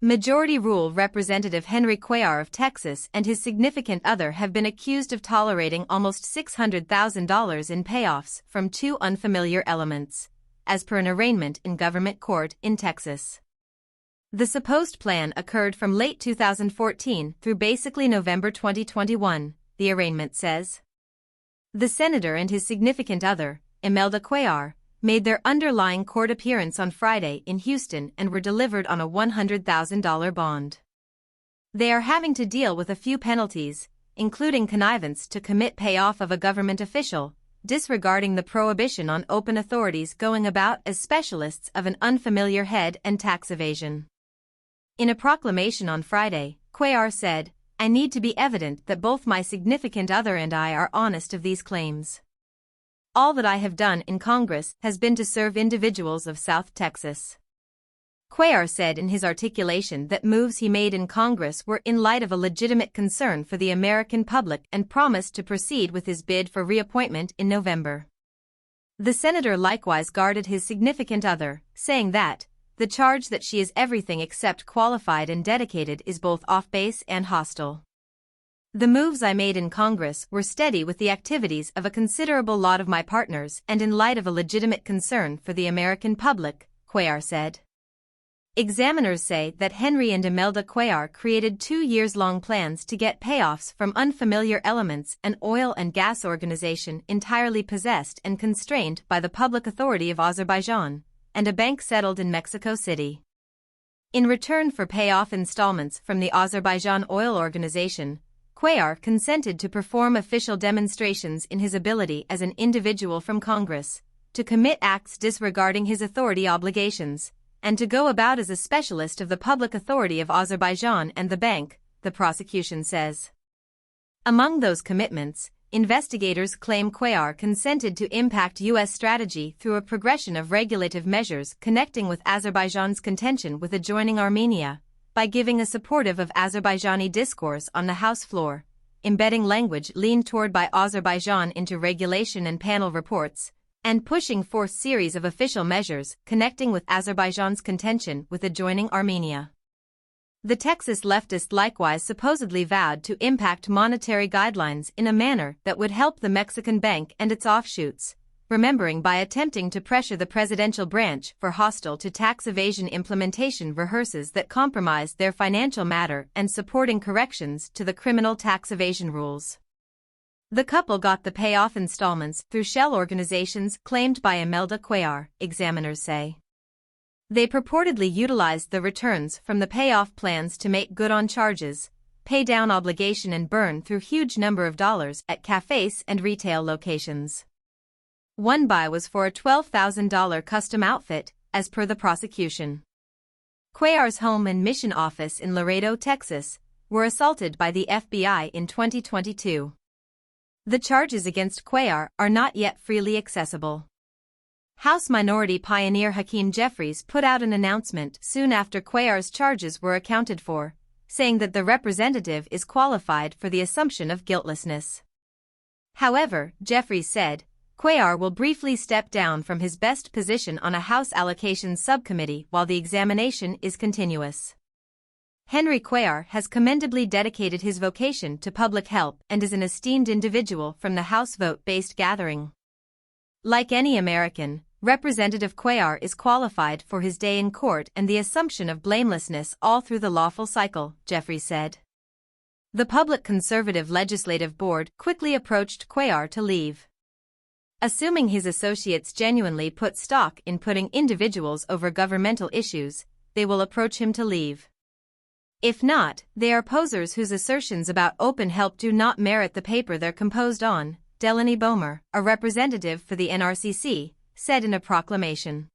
Majority Rule Representative Henry Cuellar of Texas and his significant other have been accused of tolerating almost $600,000 in payoffs from two unfamiliar elements, as per an arraignment in government court in Texas. The supposed plan occurred from late 2014 through basically November 2021, the arraignment says. The senator and his significant other, Imelda Cuellar, made their underlying court appearance on Friday in Houston and were delivered on a $100,000 bond. They are having to deal with a few penalties, including connivance to commit payoff of a government official, disregarding the prohibition on open authorities going about as specialists of an unfamiliar head, and tax evasion. In a proclamation on Friday, Cuellar said, "I need to be evident that both my significant other and I are honest of these claims. All that I have done in Congress has been to serve individuals of South Texas." Cuellar said in his articulation that moves he made in Congress were in light of a legitimate concern for the American public and promised to proceed with his bid for reappointment in November. The senator likewise guarded his significant other, saying that the charge that she is everything except qualified and dedicated is both off-base and hostile. "The moves I made in Congress were steady with the activities of a considerable lot of my partners and in light of a legitimate concern for the American public," Cuellar said. Examiners say that Henry and Imelda Cuellar created 2 years-long plans to get payoffs from unfamiliar elements, an oil and gas organization entirely possessed and constrained by the Public Authority of Azerbaijan, and a bank settled in Mexico City. In return for payoff installments from the Azerbaijan oil organization, Cuellar consented to perform official demonstrations in his ability as an individual from Congress, to commit acts disregarding his authority obligations, and to go about as a specialist of the Public Authority of Azerbaijan and the bank, the prosecution says. Among those commitments, investigators claim Cuellar consented to impact U.S. strategy through a progression of regulative measures connecting with Azerbaijan's contention with adjoining Armenia, by giving a supportive of Azerbaijani discourse on the House floor, embedding language leaned toward by Azerbaijan into regulation and panel reports, and pushing forth series of official measures connecting with Azerbaijan's contention with adjoining Armenia. The Texas leftist likewise supposedly vowed to impact monetary guidelines in a manner that would help the Mexican bank and its offshoots, remembering by attempting to pressure the presidential branch for hostile to tax evasion implementation rehearses that compromised their financial matter and supporting corrections to the criminal tax evasion rules. The couple got the payoff installments through shell organizations claimed by Imelda Cuellar, examiners say. They purportedly utilized the returns from the payoff plans to make good on charges, pay down obligation and burn through huge number of dollars at cafes and retail locations. One buy was for a $12,000 custom outfit, as per the prosecution. Cuellar's home and mission office in Laredo, Texas, were assaulted by the FBI in 2022. The charges against Cuellar are not yet freely accessible. House Minority Pioneer Hakeem Jeffries put out an announcement soon after Cuellar's charges were accounted for, saying that the representative is qualified for the assumption of guiltlessness. However, Jeffries said, Cuellar will briefly step down from his best position on a House Allocations Subcommittee while the examination is continuous. Henry Cuellar has commendably dedicated his vocation to public help and is an esteemed individual from the House vote-based gathering. Like any American, Representative Cuellar is qualified for his day in court and the assumption of blamelessness all through the lawful cycle, Jeffries said. The Public Conservative Legislative Board quickly approached Cuellar to leave. Assuming his associates genuinely put stock in putting individuals over governmental issues, they will approach him to leave. If not, they are posers whose assertions about open help do not merit the paper they're composed on, Delaney Bomer, a representative for the NRCC, said in a proclamation.